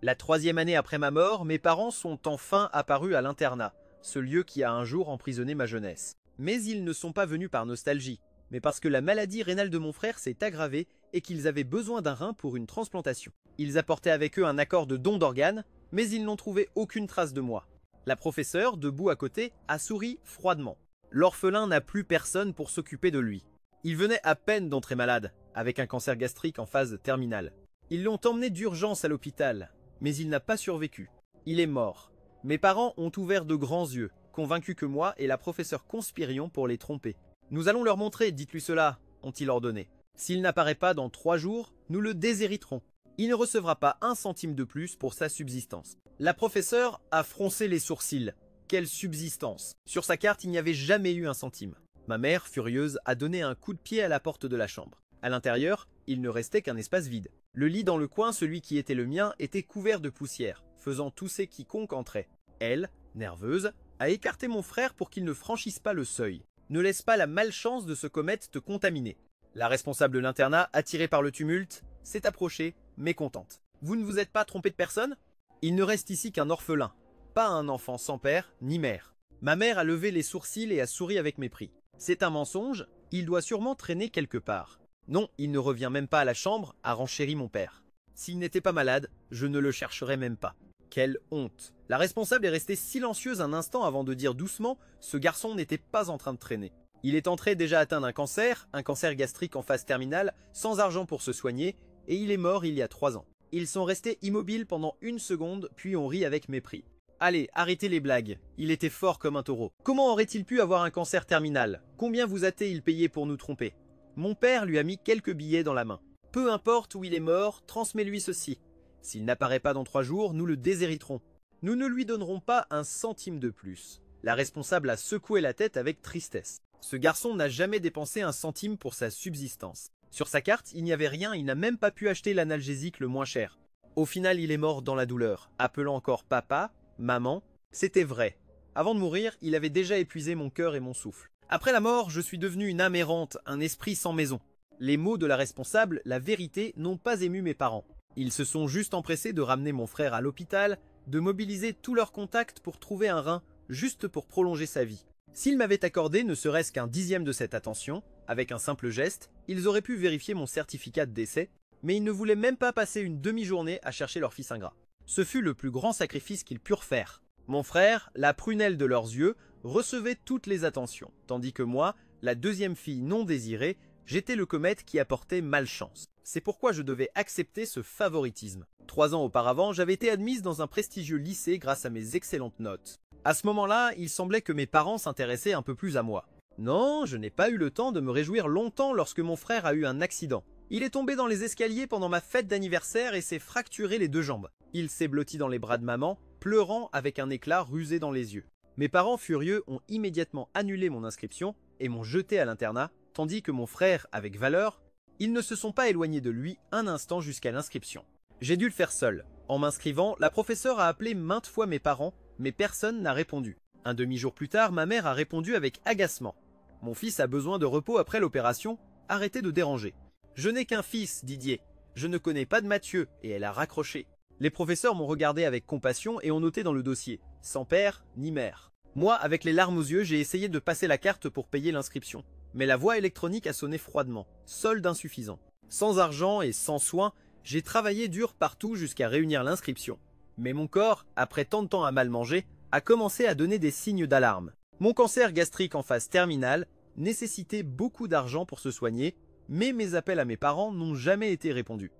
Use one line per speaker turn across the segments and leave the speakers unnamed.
La 3e année après ma mort, mes parents sont enfin apparus à l'internat, ce lieu qui a un jour emprisonné ma jeunesse. Mais ils ne sont pas venus par nostalgie, mais parce que la maladie rénale de mon frère s'est aggravée et qu'ils avaient besoin d'un rein pour une transplantation. Ils apportaient avec eux un accord de don d'organes, mais ils n'ont trouvé aucune trace de moi. La professeure, debout à côté, a souri froidement. L'orphelin n'a plus personne pour s'occuper de lui. Il venait à peine d'entrer malade, avec un cancer gastrique en phase terminale. Ils l'ont emmené d'urgence à l'hôpital, mais il n'a pas survécu. Il est mort. Mes parents ont ouvert de grands yeux, convaincus que moi et la professeure conspirions pour les tromper. Nous allons leur montrer, dites-lui cela, ont-ils ordonné. S'il n'apparaît pas dans 3 jours, nous le déshériterons. Il ne recevra pas un centime de plus pour sa subsistance. La professeure a froncé les sourcils. Quelle subsistance! Sur sa carte, il n'y avait jamais eu un centime. Ma mère, furieuse, a donné un coup de pied à la porte de la chambre. À l'intérieur, il ne restait qu'un espace vide. Le lit dans le coin, celui qui était le mien, était couvert de poussière, faisant tousser quiconque entrait. Elle, nerveuse, a écarté mon frère pour qu'il ne franchisse pas le seuil. Ne laisse pas la malchance de ce comète te contaminer. La responsable de l'internat, attirée par le tumulte, s'est approchée, mécontente. Vous ne vous êtes pas trompé de personne? Il ne reste ici qu'un orphelin, pas un enfant sans père ni mère. Ma mère a levé les sourcils et a souri avec mépris. C'est un mensonge, il doit sûrement traîner quelque part. Non, il ne revient même pas à la chambre, a renchéri mon père. S'il n'était pas malade, je ne le chercherais même pas. Quelle honte! La responsable est restée silencieuse un instant avant de dire doucement « Ce garçon n'était pas en train de traîner ». Il est entré déjà atteint d'un cancer, un cancer gastrique en phase terminale, sans argent pour se soigner, et il est mort il y a 3 ans. Ils sont restés immobiles pendant 1 seconde, puis on rit avec mépris. Allez, arrêtez les blagues, il était fort comme un taureau. Comment aurait-il pu avoir un cancer terminal? Combien vous a-t-il payé pour nous tromper? Mon père lui a mis quelques billets dans la main. Peu importe où il est mort, transmets-lui ceci. S'il n'apparaît pas dans 3 jours, nous le déshériterons. Nous ne lui donnerons pas un centime de plus. La responsable a secoué la tête avec tristesse. Ce garçon n'a jamais dépensé un centime pour sa subsistance. Sur sa carte, il n'y avait rien, il n'a même pas pu acheter l'analgésique le moins cher. Au final, il est mort dans la douleur, appelant encore papa, maman. C'était vrai. Avant de mourir, il avait déjà épuisé mon cœur et mon souffle. Après la mort, je suis devenu une âme errante, un esprit sans maison. Les mots de la responsable, la vérité, n'ont pas ému mes parents. Ils se sont juste empressés de ramener mon frère à l'hôpital, de mobiliser tous leurs contacts pour trouver un rein, juste pour prolonger sa vie. S'ils m'avaient accordé ne serait-ce qu'un 10e de cette attention, avec un simple geste, ils auraient pu vérifier mon certificat de décès, mais ils ne voulaient même pas passer une demi-journée à chercher leur fils ingrat. Ce fut le plus grand sacrifice qu'ils purent faire. Mon frère, la prunelle de leurs yeux, recevait toutes les attentions, tandis que moi, la 2e fille non désirée, j'étais le comète qui apportait malchance. C'est pourquoi je devais accepter ce favoritisme. 3 ans auparavant, j'avais été admise dans un prestigieux lycée grâce à mes excellentes notes. À ce moment-là, il semblait que mes parents s'intéressaient un peu plus à moi. Non, je n'ai pas eu le temps de me réjouir longtemps lorsque mon frère a eu un accident. Il est tombé dans les escaliers pendant ma fête d'anniversaire et s'est fracturé les 2 jambes. Il s'est blotti dans les bras de maman, pleurant avec un éclat rusé dans les yeux. Mes parents furieux ont immédiatement annulé mon inscription et m'ont jeté à l'internat, tandis que mon frère, avec valeur, ils ne se sont pas éloignés de lui un instant jusqu'à l'inscription. J'ai dû le faire seul. En m'inscrivant, la professeure a appelé maintes fois mes parents, mais personne n'a répondu. Un demi-jour plus tard, ma mère a répondu avec agacement. Mon fils a besoin de repos après l'opération, arrêtez de déranger. Je n'ai qu'un fils, Didier. Je ne connais pas de Mathieu, et elle a raccroché. Les professeurs m'ont regardé avec compassion et ont noté dans le dossier, sans père ni mère. Moi, avec les larmes aux yeux, j'ai essayé de passer la carte pour payer l'inscription. Mais la voie électronique a sonné froidement, solde insuffisant. Sans argent et sans soins, j'ai travaillé dur partout jusqu'à réunir l'inscription. Mais mon corps, après tant de temps à mal manger, a commencé à donner des signes d'alarme. Mon cancer gastrique en phase terminale nécessitait beaucoup d'argent pour se soigner, mais mes appels à mes parents n'ont jamais été répondus.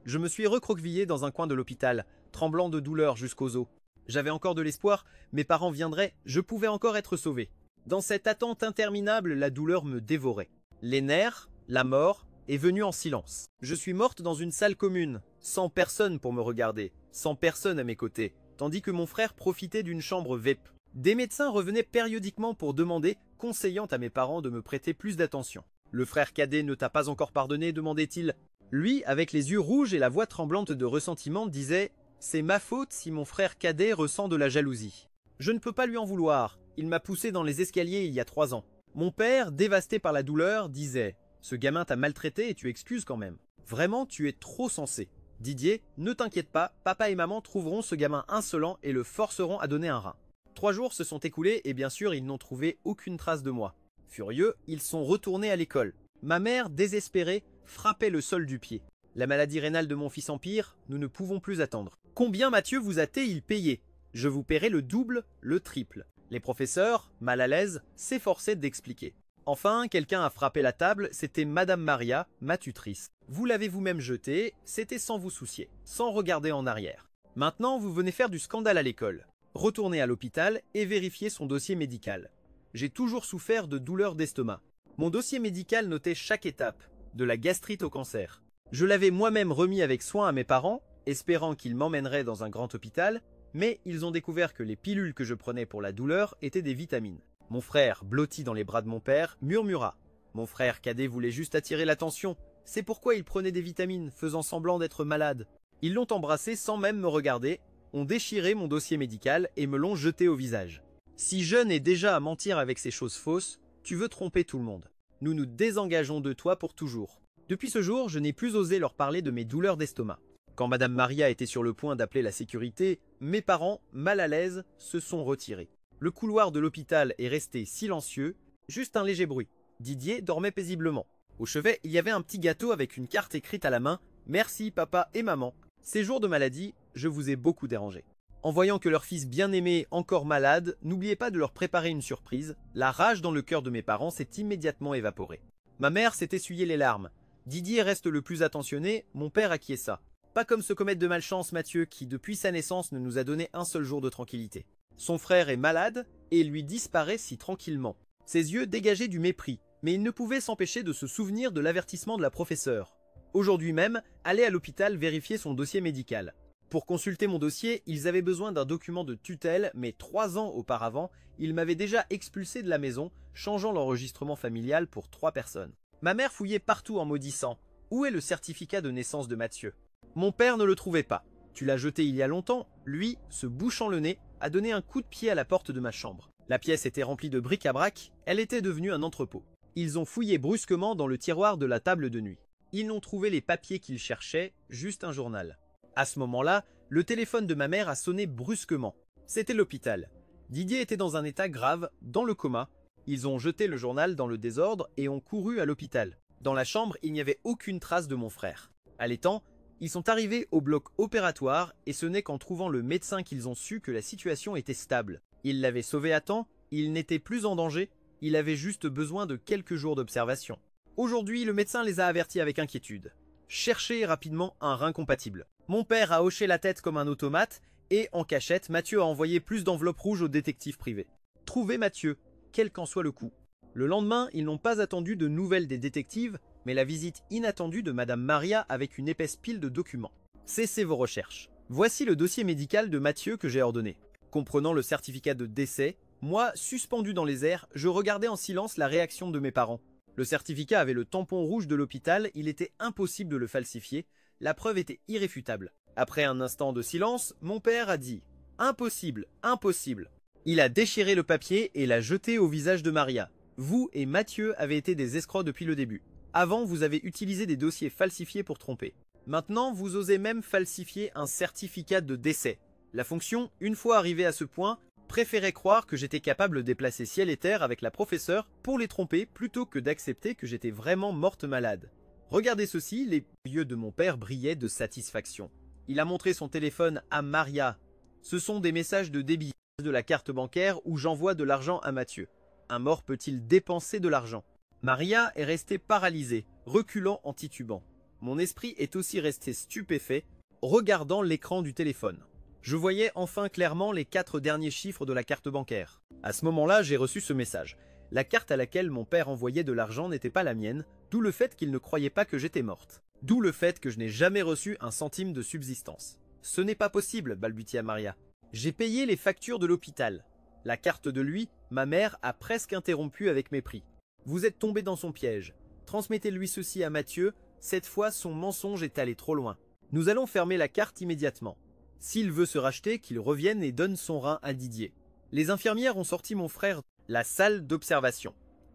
Je me suis recroquevillé dans un coin de l'hôpital, tremblant de douleur jusqu'aux os. J'avais encore de l'espoir, mes parents viendraient, je pouvais encore être sauvé. Dans cette attente interminable, la douleur me dévorait. Les nerfs, la mort, est venue en silence. Je suis morte dans une salle commune, sans personne pour me regarder, sans personne à mes côtés, tandis que mon frère profitait d'une chambre VEP. Des médecins revenaient périodiquement pour demander, conseillant à mes parents de me prêter plus d'attention. Le frère cadet ne t'a pas encore pardonné, demandait-il. Lui, avec les yeux rouges et la voix tremblante de ressentiment, disait « C'est ma faute si mon frère cadet ressent de la jalousie. Je ne peux pas lui en vouloir, il m'a poussé dans les escaliers il y a 3 ans. » Mon père, dévasté par la douleur, disait « Ce gamin t'a maltraité et tu excuses quand même. Vraiment, tu es trop sensé. Didier, ne t'inquiète pas, papa et maman trouveront ce gamin insolent et le forceront à donner un rein. 3 jours se sont écoulés et bien sûr ils n'ont trouvé aucune trace de moi. Furieux, ils sont retournés à l'école. Ma mère, désespérée, frappait le sol du pied. La maladie rénale de mon fils empire, nous ne pouvons plus attendre. Combien Mathieu vous a-t-il payé? Je vous paierai le double, le triple. Les professeurs, mal à l'aise, s'efforçaient d'expliquer. Enfin, quelqu'un a frappé la table, c'était Madame Maria, ma tutrice. Vous l'avez vous-même jeté, c'était sans vous soucier, sans regarder en arrière. Maintenant, vous venez faire du scandale à l'école. Retournez à l'hôpital et vérifiez son dossier médical. J'ai toujours souffert de douleurs d'estomac. Mon dossier médical notait chaque étape, de la gastrite au cancer. Je l'avais moi-même remis avec soin à mes parents, espérant qu'ils m'emmèneraient dans un grand hôpital, mais ils ont découvert que les pilules que je prenais pour la douleur étaient des vitamines. Mon frère, blotti dans les bras de mon père, murmura. Mon frère cadet voulait juste attirer l'attention. C'est pourquoi il prenait des vitamines, faisant semblant d'être malade. Ils l'ont embrassé sans même me regarder, ont déchiré mon dossier médical et me l'ont jeté au visage. Si jeune et déjà à mentir avec ces choses fausses, tu veux tromper tout le monde. Nous nous désengageons de toi pour toujours. Depuis ce jour, je n'ai plus osé leur parler de mes douleurs d'estomac. Quand Madame Maria était sur le point d'appeler la sécurité, mes parents, mal à l'aise, se sont retirés. Le couloir de l'hôpital est resté silencieux, juste un léger bruit. Didier dormait paisiblement. Au chevet, il y avait un petit gâteau avec une carte écrite à la main « Merci papa et maman. Ces jours de maladie, je vous ai beaucoup dérangé. » En voyant que leur fils bien-aimé, encore malade, n'oubliez pas de leur préparer une surprise. La rage dans le cœur de mes parents s'est immédiatement évaporée. Ma mère s'est essuyé les larmes. Didier reste le plus attentionné, mon père acquiesça. Pas comme ce comète de malchance Mathieu qui, depuis sa naissance, ne nous a donné un seul jour de tranquillité. Son frère est malade et lui disparaît si tranquillement. Ses yeux dégageaient du mépris, mais il ne pouvait s'empêcher de se souvenir de l'avertissement de la professeure. Aujourd'hui même, aller à l'hôpital vérifier son dossier médical. Pour consulter mon dossier, ils avaient besoin d'un document de tutelle, mais 3 ans auparavant, ils m'avaient déjà expulsé de la maison, changeant l'enregistrement familial pour 3 personnes. Ma mère fouillait partout en maudissant. Où est le certificat de naissance de Mathieu? Mon père ne le trouvait pas. Tu l'as jeté il y a longtemps. Lui, se bouchant le nez, a donné un coup de pied à la porte de ma chambre. La pièce était remplie de bric-à-brac, elle était devenue un entrepôt. Ils ont fouillé brusquement dans le tiroir de la table de nuit. Ils n'ont trouvé les papiers qu'ils cherchaient, juste un journal. À ce moment-là, le téléphone de ma mère a sonné brusquement. C'était l'hôpital. Didier était dans un état grave, dans le coma. Ils ont jeté le journal dans le désordre et ont couru à l'hôpital. Dans la chambre, il n'y avait aucune trace de mon frère. Allaitant, ils sont arrivés au bloc opératoire et ce n'est qu'en trouvant le médecin qu'ils ont su que la situation était stable. Ils l'avaient sauvé à temps, il n'était plus en danger, il avait juste besoin de quelques jours d'observation. Aujourd'hui, le médecin les a avertis avec inquiétude. Cherchez rapidement un rein compatible. Mon père a hoché la tête comme un automate et, en cachette, Mathieu a envoyé plus d'enveloppes rouges au détective privé. Trouvez Mathieu, quel qu'en soit le coût. Le lendemain, ils n'ont pas attendu de nouvelles des détectives, mais la visite inattendue de Madame Maria avec une épaisse pile de documents. Cessez vos recherches. Voici le dossier médical de Mathieu que j'ai ordonné. Comprenant le certificat de décès, moi, suspendu dans les airs, je regardais en silence la réaction de mes parents. Le certificat avait le tampon rouge de l'hôpital, il était impossible de le falsifier, la preuve était irréfutable. Après un instant de silence, mon père a dit « Impossible, impossible ». Il a déchiré le papier et l'a jeté au visage de Maria. Vous et Mathieu avez été des escrocs depuis le début. Avant, vous avez utilisé des dossiers falsifiés pour tromper. Maintenant, vous osez même falsifier un certificat de décès. La fonction, une fois arrivée à ce point, préférait croire que j'étais capable de déplacer ciel et terre avec la professeure pour les tromper plutôt que d'accepter que j'étais vraiment morte malade. Regardez ceci, les yeux de mon père brillaient de satisfaction. Il a montré son téléphone à Maria. Ce sont des messages de débit de la carte bancaire où j'envoie de l'argent à Mathieu. Un mort peut-il dépenser de l'argent? Maria est restée paralysée, reculant en titubant. Mon esprit est aussi resté stupéfait, regardant l'écran du téléphone. Je voyais enfin clairement les 4 derniers chiffres de la carte bancaire. À ce moment-là, j'ai reçu ce message. La carte à laquelle mon père envoyait de l'argent n'était pas la mienne, d'où le fait qu'il ne croyait pas que j'étais morte. D'où le fait que je n'ai jamais reçu un centime de subsistance. Ce n'est pas possible, balbutia Maria. J'ai payé les factures de l'hôpital. La carte de lui, ma mère a presque interrompu avec mépris. Vous êtes tombé dans son piège. Transmettez-lui ceci à Mathieu, cette fois son mensonge est allé trop loin. Nous allons fermer la carte immédiatement. S'il veut se racheter, qu'il revienne et donne son rein à Didier. Les infirmières ont sorti mon frère de la salle d'observation.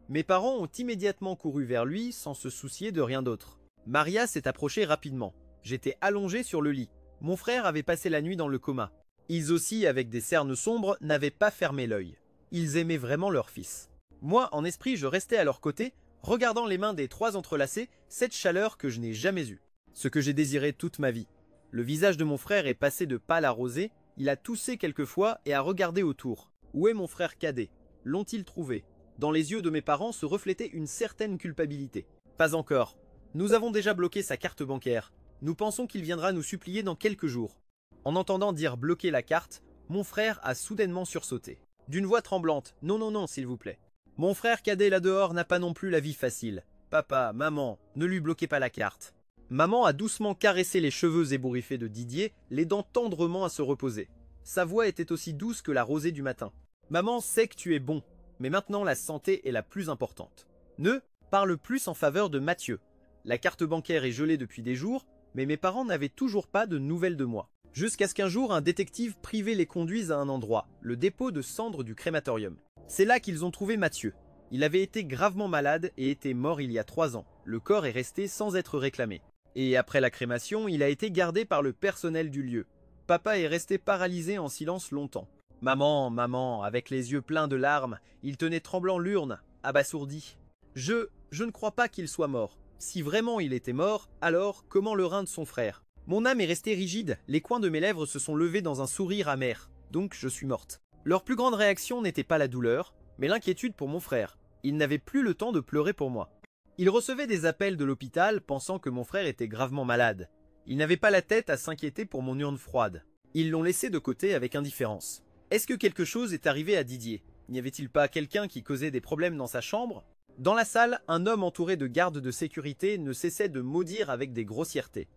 Mes parents ont immédiatement couru vers lui sans se soucier de rien d'autre. Maria s'est approchée rapidement. J'étais allongé sur le lit. Mon frère avait passé la nuit dans le coma. Ils aussi, avec des cernes sombres, n'avaient pas fermé l'œil. Ils aimaient vraiment leur fils. Moi, en esprit, je restais à leur côté, regardant les mains des trois entrelacées, cette chaleur que je n'ai jamais eue. Ce que j'ai désiré toute ma vie. Le visage de mon frère est passé de pâle à rosé, il a toussé quelquefois et a regardé autour. Où est mon frère cadet? L'ont-ils trouvé? Dans les yeux de mes parents se reflétait une certaine culpabilité. Pas encore. Nous avons déjà bloqué sa carte bancaire. Nous pensons qu'il viendra nous supplier dans quelques jours. En entendant dire bloquer la carte, mon frère a soudainement sursauté. D'une voix tremblante, non, non, non, s'il vous plaît. Mon frère cadet là dehors n'a pas non plus la vie facile. Papa, maman, ne lui bloquez pas la carte. Maman a doucement caressé les cheveux ébouriffés de Didier, l'aidant tendrement à se reposer. Sa voix était aussi douce que la rosée du matin. Maman sait que tu es bon, mais maintenant la santé est la plus importante. Ne parle plus en faveur de Mathieu. La carte bancaire est gelée depuis des jours, mais mes parents n'avaient toujours pas de nouvelles de moi. Jusqu'à ce qu'un jour un détective privé les conduise à un endroit, le dépôt de cendres du crématorium. C'est là qu'ils ont trouvé Mathieu. Il avait été gravement malade et était mort il y a 3 ans. Le corps est resté sans être réclamé. Et après la crémation, il a été gardé par le personnel du lieu. Papa est resté paralysé en silence longtemps. Maman, maman, avec les yeux pleins de larmes, il tenait tremblant l'urne, abasourdi. Je ne crois pas qu'il soit mort. Si vraiment il était mort, alors comment le rein de son frère? Mon âme est restée rigide, les coins de mes lèvres se sont levés dans un sourire amer. Donc je suis morte. Leur plus grande réaction n'était pas la douleur, mais l'inquiétude pour mon frère. Ils n'avaient plus le temps de pleurer pour moi. Ils recevaient des appels de l'hôpital pensant que mon frère était gravement malade. Ils n'avaient pas la tête à s'inquiéter pour mon urne froide. Ils l'ont laissé de côté avec indifférence. Est-ce que quelque chose est arrivé à Didier? N'y avait-il pas quelqu'un qui causait des problèmes dans sa chambre? Dans la salle, un homme entouré de gardes de sécurité ne cessait de maudire avec des grossièretés.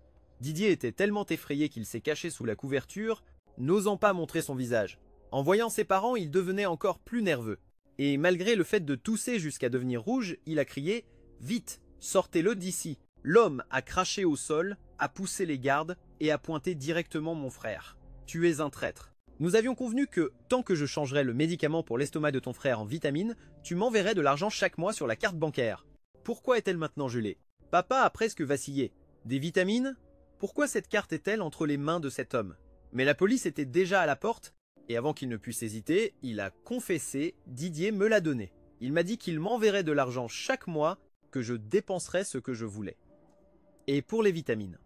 Didier était tellement effrayé qu'il s'est caché sous la couverture, n'osant pas montrer son visage. En voyant ses parents, il devenait encore plus nerveux. Et malgré le fait de tousser jusqu'à devenir rouge, il a crié « Vite, sortez-le d'ici !» L'homme a craché au sol, a poussé les gardes et a pointé directement mon frère. « Tu es un traître. » Nous avions convenu que, tant que je changerais le médicament pour l'estomac de ton frère en vitamines, tu m'enverrais de l'argent chaque mois sur la carte bancaire. Pourquoi est-elle maintenant gelée? Papa a presque vacillé. Des vitamines? Pourquoi cette carte est-elle entre les mains de cet homme? Mais la police était déjà à la porte, et avant qu'il ne puisse hésiter, il a confessé, Didier me l'a donné. Il m'a dit qu'il m'enverrait de l'argent chaque mois, que je dépenserais ce que je voulais. Et pour les vitamines.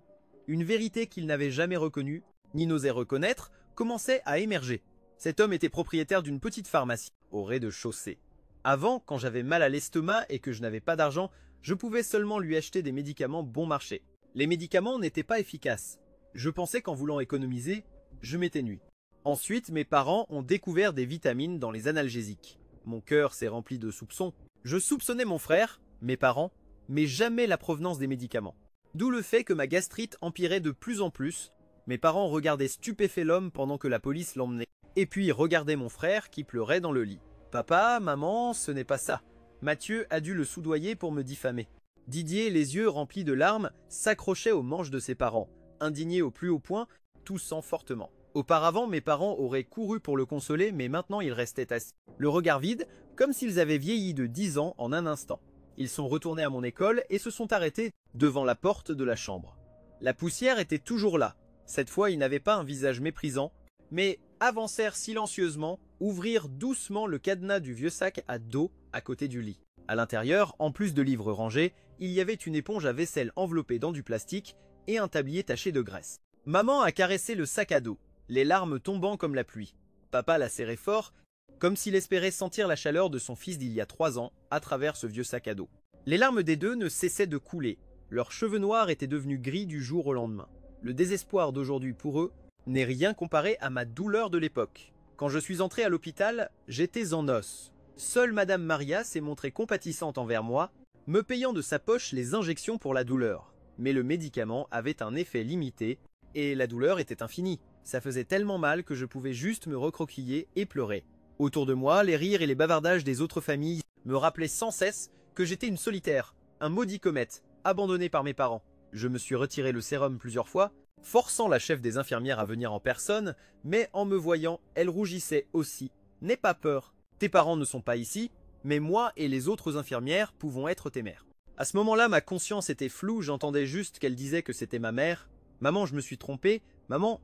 Une vérité qu'il n'avait jamais reconnue, ni n'osait reconnaître, commençait à émerger. Cet homme était propriétaire d'une petite pharmacie, au rez-de-chaussée. Avant, quand j'avais mal à l'estomac et que je n'avais pas d'argent, je pouvais seulement lui acheter des médicaments bon marché. Les médicaments n'étaient pas efficaces. Je pensais qu'en voulant économiser, je m'étais nui. Ensuite, mes parents ont découvert des vitamines dans les analgésiques. Mon cœur s'est rempli de soupçons. Je soupçonnais mon frère, mes parents, mais jamais la provenance des médicaments. D'où le fait que ma gastrite empirait de plus en plus. Mes parents regardaient stupéfaits l'homme pendant que la police l'emmenait. Et puis regardaient mon frère qui pleurait dans le lit. Papa, maman, ce n'est pas ça. Mathieu a dû le soudoyer pour me diffamer. Didier, les yeux remplis de larmes, s'accrochait aux manches de ses parents, indigné au plus haut point, toussant fortement. Auparavant, mes parents auraient couru pour le consoler, mais maintenant ils restaient assis, le regard vide, comme s'ils avaient vieilli de 10 ans en un instant. Ils sont retournés à mon école et se sont arrêtés devant la porte de la chambre. La poussière était toujours là. Cette fois, ils n'avaient pas un visage méprisant, mais avancèrent silencieusement, ouvrirent doucement le cadenas du vieux sac à dos à côté du lit. À l'intérieur, en plus de livres rangés, il y avait une éponge à vaisselle enveloppée dans du plastique et un tablier taché de graisse. Maman a caressé le sac à dos, les larmes tombant comme la pluie. Papa l'a serré fort, comme s'il espérait sentir la chaleur de son fils d'il y a 3 ans à travers ce vieux sac à dos. Les larmes des deux ne cessaient de couler. Leurs cheveux noirs étaient devenus gris du jour au lendemain. Le désespoir d'aujourd'hui pour eux n'est rien comparé à ma douleur de l'époque. Quand je suis entré à l'hôpital, j'étais en os. Seule Madame Maria s'est montrée compatissante envers moi, me payant de sa poche les injections pour la douleur. Mais le médicament avait un effet limité, et la douleur était infinie. Ça faisait tellement mal que je pouvais juste me recroquiller et pleurer. Autour de moi, les rires et les bavardages des autres familles me rappelaient sans cesse que j'étais une solitaire, un maudit comète, abandonné par mes parents. Je me suis retiré le sérum plusieurs fois, forçant la chef des infirmières à venir en personne, mais en me voyant, elle rougissait aussi. N'aie pas peur, tes parents ne sont pas ici, mais moi et les autres infirmières pouvons être tes mères. À ce moment-là, ma conscience était floue, j'entendais juste qu'elle disait que c'était ma mère, Maman, je me suis trompé. Maman,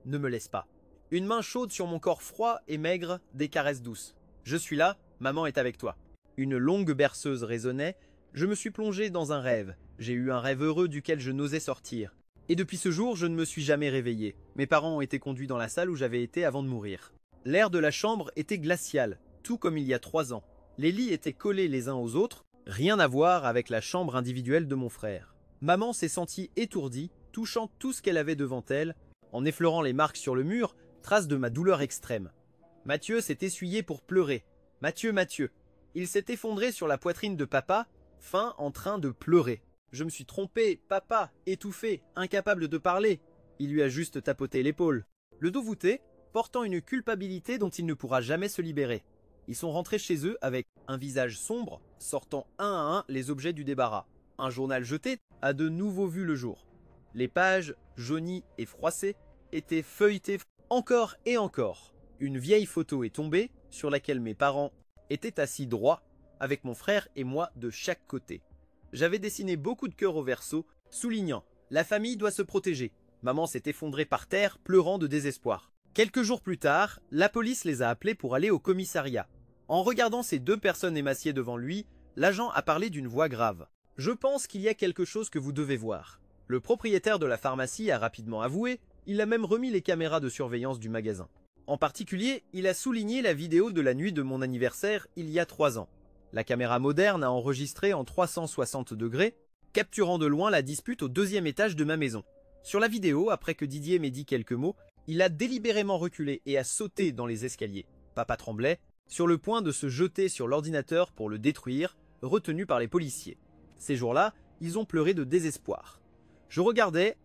ne me laisse pas. Une main chaude sur mon corps froid et maigre, des caresses douces. Je suis là, maman est avec toi. Une longue berceuse résonnait. Je me suis plongé dans un rêve. J'ai eu un rêve heureux duquel je n'osais sortir. Et depuis ce jour, je ne me suis jamais réveillé. Mes parents ont été conduits dans la salle où j'avais été avant de mourir. L'air de la chambre était glacial, tout comme il y a 3 ans. Les lits étaient collés les uns aux autres, rien à voir avec la chambre individuelle de mon frère. Maman s'est sentie étourdie, touchant tout ce qu'elle avait devant elle, en effleurant les marques sur le mur, trace de ma douleur extrême. Mathieu s'est essuyé pour pleurer. Mathieu. Il s'est effondré sur la poitrine de papa, fin en train de pleurer. Je me suis trompé, papa, étouffé, incapable de parler. Il lui a juste tapoté l'épaule. Le dos voûté, portant une culpabilité dont il ne pourra jamais se libérer. Ils sont rentrés chez eux avec un visage sombre, sortant un à un les objets du débarras. Un journal jeté a de nouveau vu le jour. Les pages, jaunies et froissées, étaient feuilletées encore et encore. Une vieille photo est tombée, sur laquelle mes parents étaient assis droits, avec mon frère et moi de chaque côté. J'avais dessiné beaucoup de cœurs au verso, soulignant « La famille doit se protéger ». Maman s'est effondrée par terre, pleurant de désespoir. Quelques jours plus tard, la police les a appelés pour aller au commissariat. En regardant ces 2 personnes émaciées devant lui, l'agent a parlé d'une voix grave. « Je pense qu'il y a quelque chose que vous devez voir. » Le propriétaire de la pharmacie a rapidement avoué, il a même remis les caméras de surveillance du magasin. En particulier, il a souligné la vidéo de la nuit de mon anniversaire il y a 3 ans. La caméra moderne a enregistré en 360 degrés, capturant de loin la dispute au 2e étage de ma maison. Sur la vidéo, après que Didier m'ait dit quelques mots, il a délibérément reculé et a sauté dans les escaliers. Papa tremblait, sur le point de se jeter sur l'ordinateur pour le détruire, retenu par les policiers. Ces jours-là, ils ont pleuré de désespoir. Je regardais,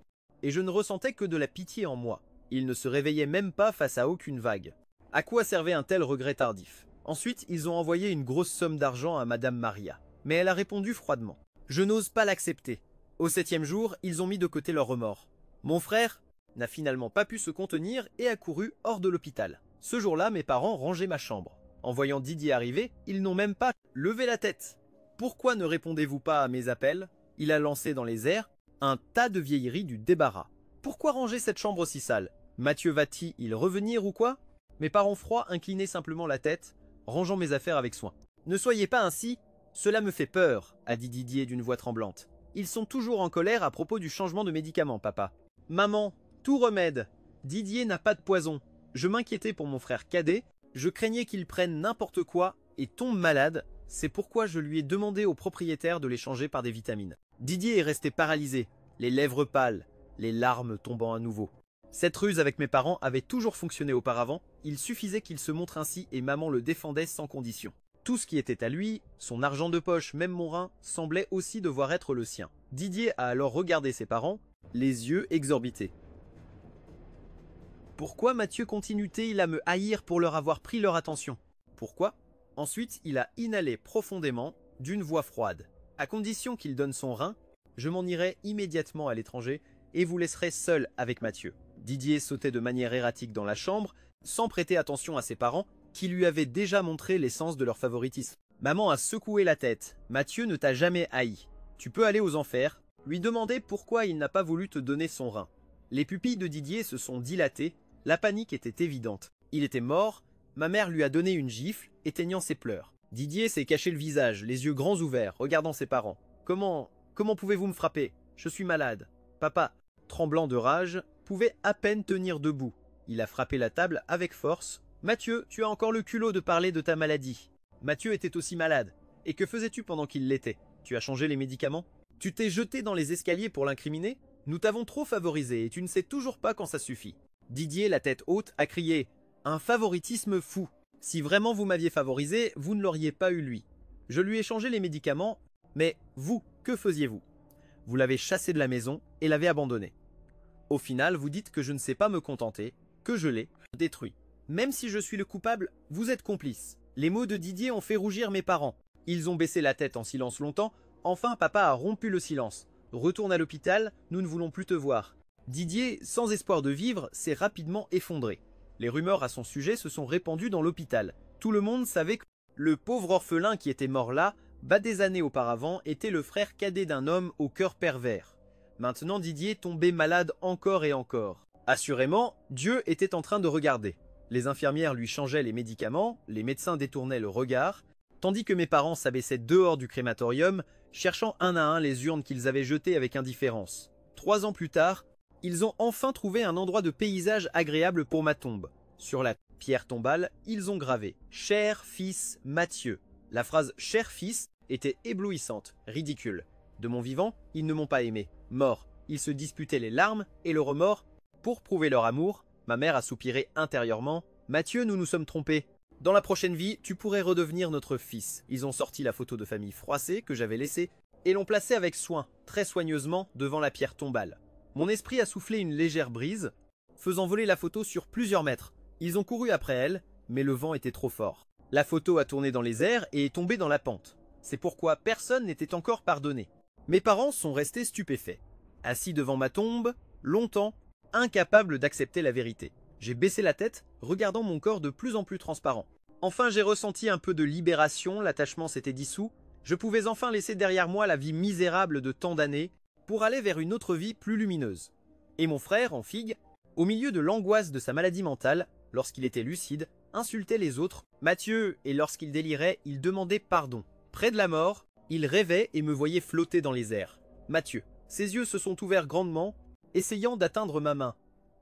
et je ne ressentais que de la pitié en moi. Ils ne se réveillaient même pas face à aucune vague. À quoi servait un tel regret tardif? Ensuite, ils ont envoyé une grosse somme d'argent à Madame Maria. Mais elle a répondu froidement. Je n'ose pas l'accepter. Au 7e jour, ils ont mis de côté leur remords. Mon frère n'a finalement pas pu se contenir et a couru hors de l'hôpital. Ce jour-là, mes parents rangeaient ma chambre. En voyant Didier arriver, ils n'ont même pas levé la tête. Pourquoi ne répondez-vous pas à mes appels? Il a lancé dans les airs un tas de vieilleries du débarras. Pourquoi ranger cette chambre si sale? Mathieu va-t-il revenir ou quoi? Mes parents froids inclinaient simplement la tête, rangeant mes affaires avec soin. Ne soyez pas ainsi, cela me fait peur, a dit Didier d'une voix tremblante. Ils sont toujours en colère à propos du changement de médicaments, papa. Maman, tout remède. Didier n'a pas de poison. Je m'inquiétais pour mon frère cadet, je craignais qu'il prenne n'importe quoi et tombe malade, c'est pourquoi je lui ai demandé au propriétaire de les changer par des vitamines. Didier est resté paralysé, les lèvres pâles, les larmes tombant à nouveau. Cette ruse avec mes parents avait toujours fonctionné auparavant, il suffisait qu'il se montre ainsi et maman le défendait sans condition. Tout ce qui était à lui, son argent de poche, même mon rein, semblait aussi devoir être le sien. Didier a alors regardé ses parents, les yeux exorbités. Pourquoi Mathieu continue-t-il à me haïr pour leur avoir pris leur attention? Pourquoi? Ensuite, il a inhalé profondément, d'une voix froide. À condition qu'il donne son rein, je m'en irai immédiatement à l'étranger et vous laisserai seul avec Mathieu. Didier sautait de manière erratique dans la chambre, sans prêter attention à ses parents, qui lui avaient déjà montré l'essence de leur favoritisme. Maman a secoué la tête. Mathieu ne t'a jamais haï. Tu peux aller aux enfers, lui demander pourquoi il n'a pas voulu te donner son rein. Les pupilles de Didier se sont dilatées, la panique était évidente. Il était mort, ma mère lui a donné une gifle, éteignant ses pleurs. Didier s'est caché le visage, les yeux grands ouverts, regardant ses parents. Comment pouvez-vous me frapper? Je suis malade. Papa, tremblant de rage, pouvait à peine tenir debout. Il a frappé la table avec force. Mathieu, tu as encore le culot de parler de ta maladie. Mathieu était aussi malade. Et que faisais-tu pendant qu'il l'était? Tu as changé les médicaments? Tu t'es jeté dans les escaliers pour l'incriminer? Nous t'avons trop favorisé et tu ne sais toujours pas quand ça suffit. Didier, la tête haute, a crié « Un favoritisme fou ! Si vraiment vous m'aviez favorisé, vous ne l'auriez pas eu lui. Je lui ai changé les médicaments, mais vous, que faisiez-vous? Vous l'avez chassé de la maison et l'avez abandonné. Au final, vous dites que je ne sais pas me contenter, que je l'ai détruit. Même si je suis le coupable, vous êtes complice. Les mots de Didier ont fait rougir mes parents. Ils ont baissé la tête en silence longtemps. Enfin, papa a rompu le silence. Retourne à l'hôpital, nous ne voulons plus te voir. Didier, sans espoir de vivre, s'est rapidement effondré. Les rumeurs à son sujet se sont répandues dans l'hôpital. Tout le monde savait que le pauvre orphelin qui était mort là, des années auparavant, était le frère cadet d'un homme au cœur pervers. Maintenant Didier tombait malade encore et encore. Assurément, Dieu était en train de regarder. Les infirmières lui changeaient les médicaments, les médecins détournaient le regard, tandis que mes parents s'abaissaient dehors du crématorium, cherchant un à un les urnes qu'ils avaient jetées avec indifférence. 3 ans plus tard, ils ont enfin trouvé un endroit de paysage agréable pour ma tombe. Sur la pierre tombale, ils ont gravé « Cher fils Mathieu ». La phrase « Cher fils » était éblouissante, ridicule. De mon vivant, ils ne m'ont pas aimé. Mort, ils se disputaient les larmes et le remords. Pour prouver leur amour, ma mère a soupiré intérieurement. « Mathieu, nous nous sommes trompés. Dans la prochaine vie, tu pourrais redevenir notre fils. » Ils ont sorti la photo de famille froissée que j'avais laissée et l'ont placée avec soin, très soigneusement, devant la pierre tombale. Mon esprit a soufflé une légère brise, faisant voler la photo sur plusieurs mètres. Ils ont couru après elle, mais le vent était trop fort. La photo a tourné dans les airs et est tombée dans la pente. C'est pourquoi personne n'était encore pardonné. Mes parents sont restés stupéfaits. Assis devant ma tombe, longtemps, incapables d'accepter la vérité. J'ai baissé la tête, regardant mon corps de plus en plus transparent. Enfin j'ai ressenti un peu de libération, l'attachement s'était dissous. Je pouvais enfin laisser derrière moi la vie misérable de tant d'années pour aller vers une autre vie plus lumineuse. Et mon frère, en figue, au milieu de l'angoisse de sa maladie mentale, lorsqu'il était lucide, insultait les autres, Mathieu, et lorsqu'il délirait, il demandait pardon. Près de la mort, il rêvait et me voyait flotter dans les airs. Mathieu, ses yeux se sont ouverts grandement, essayant d'atteindre ma main.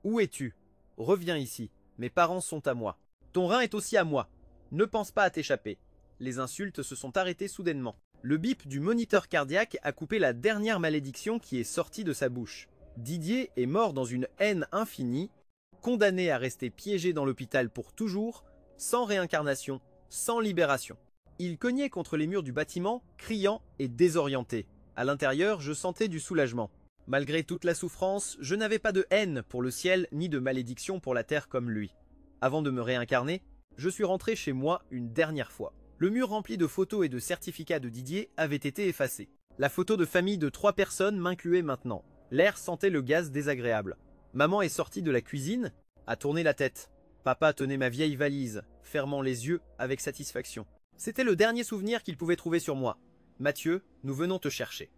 Où es-tu? Reviens ici, mes parents sont à moi. Ton rein est aussi à moi. Ne pense pas à t'échapper. Les insultes se sont arrêtées soudainement. Le bip du moniteur cardiaque a coupé la dernière malédiction qui est sortie de sa bouche. Didier est mort dans une haine infinie, condamné à rester piégé dans l'hôpital pour toujours, sans réincarnation, sans libération. Il cognait contre les murs du bâtiment, criant et désorienté. À l'intérieur, je sentais du soulagement. Malgré toute la souffrance, je n'avais pas de haine pour le ciel ni de malédiction pour la terre comme lui. Avant de me réincarner, je suis rentré chez moi une dernière fois. Le mur rempli de photos et de certificats de Didier avait été effacé. La photo de famille de 3 personnes m'incluait maintenant. L'air sentait le gaz désagréable. Maman est sortie de la cuisine, a tourné la tête. Papa tenait ma vieille valise, fermant les yeux avec satisfaction. C'était le dernier souvenir qu'il pouvait trouver sur moi. Mathieu, nous venons te chercher.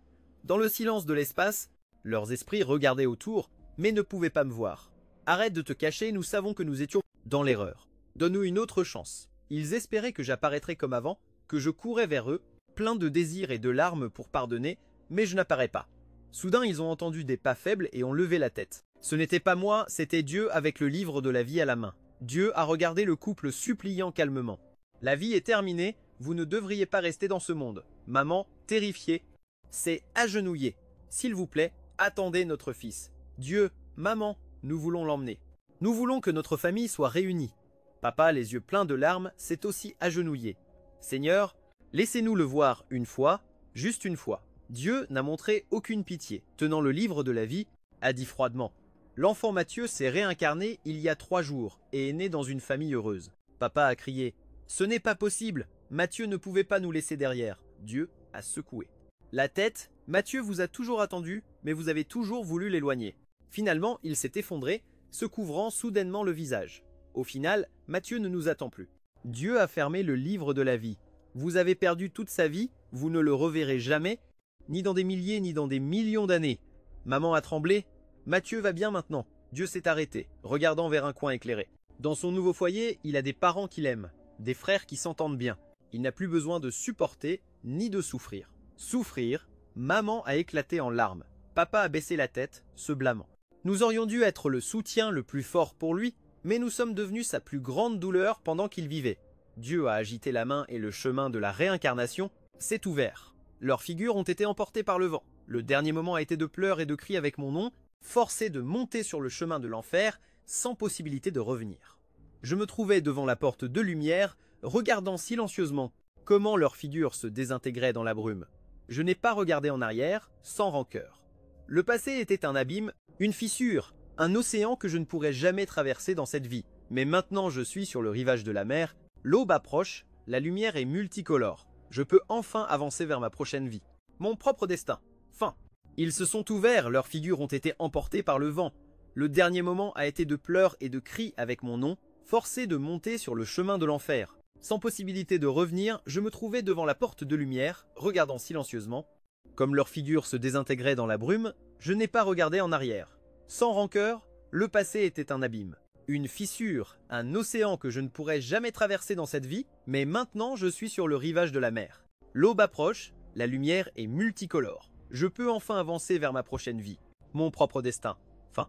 Dans le silence de l'espace, leurs esprits regardaient autour, mais ne pouvaient pas me voir. Arrête de te cacher, nous savons que nous étions dans l'erreur. Donne-nous une autre chance. Ils espéraient que j'apparaîtrais comme avant, que je courais vers eux, plein de désirs et de larmes pour pardonner, mais je n'apparais pas. Soudain, ils ont entendu des pas faibles et ont levé la tête. Ce n'était pas moi, c'était Dieu avec le livre de la vie à la main. Dieu a regardé le couple suppliant calmement. La vie est terminée, vous ne devriez pas rester dans ce monde. Maman, terrifiée, s'est agenouillée. S'il vous plaît, attendez notre fils. Dieu, maman, nous voulons l'emmener. Nous voulons que notre famille soit réunie. Papa, les yeux pleins de larmes, s'est aussi agenouillé. Seigneur, laissez-nous le voir une fois, juste une fois. Dieu n'a montré aucune pitié. Tenant le livre de la vie, a dit froidement. L'enfant Mathieu s'est réincarné il y a 3 jours et est né dans une famille heureuse. Papa a crié. Ce n'est pas possible. Mathieu ne pouvait pas nous laisser derrière. Dieu a secoué. La tête, Mathieu vous a toujours attendu, mais vous avez toujours voulu l'éloigner. Finalement, il s'est effondré, se couvrant soudainement le visage. Au final, Mathieu ne nous attend plus. Dieu a fermé le livre de la vie. Vous avez perdu toute sa vie, vous ne le reverrez jamais, ni dans des milliers ni dans des millions d'années. Maman a tremblé. Mathieu va bien maintenant. Dieu s'est arrêté, regardant vers un coin éclairé. Dans son nouveau foyer, il a des parents qu'il aime, des frères qui s'entendent bien. Il n'a plus besoin de supporter ni de souffrir. Souffrir, maman a éclaté en larmes. Papa a baissé la tête, se blâmant. Nous aurions dû être le soutien le plus fort pour lui, mais nous sommes devenus sa plus grande douleur pendant qu'il vivait. Dieu a agité la main et le chemin de la réincarnation s'est ouvert. Leurs figures ont été emportées par le vent. Le dernier moment a été de pleurs et de cris avec mon nom, forcés de monter sur le chemin de l'enfer, sans possibilité de revenir. Je me trouvais devant la porte de lumière, regardant silencieusement comment leurs figures se désintégraient dans la brume. Je n'ai pas regardé en arrière, sans rancœur. Le passé était un abîme, une fissure, un océan que je ne pourrais jamais traverser dans cette vie. Mais maintenant je suis sur le rivage de la mer, l'aube approche, la lumière est multicolore. Je peux enfin avancer vers ma prochaine vie. Mon propre destin. Fin. Ils se sont ouverts, leurs figures ont été emportées par le vent. Le dernier moment a été de pleurs et de cris avec mon nom, forcé de monter sur le chemin de l'enfer. Sans possibilité de revenir, je me trouvais devant la porte de lumière, regardant silencieusement. Comme leurs figures se désintégraient dans la brume, Je n'ai pas regardé en arrière. Sans rancœur, le passé était un abîme. Une fissure, un océan que je ne pourrais jamais traverser dans cette vie, mais maintenant je suis sur le rivage de la mer. L'aube approche, la lumière est multicolore. Je peux enfin avancer vers ma prochaine vie, mon propre destin. Fin.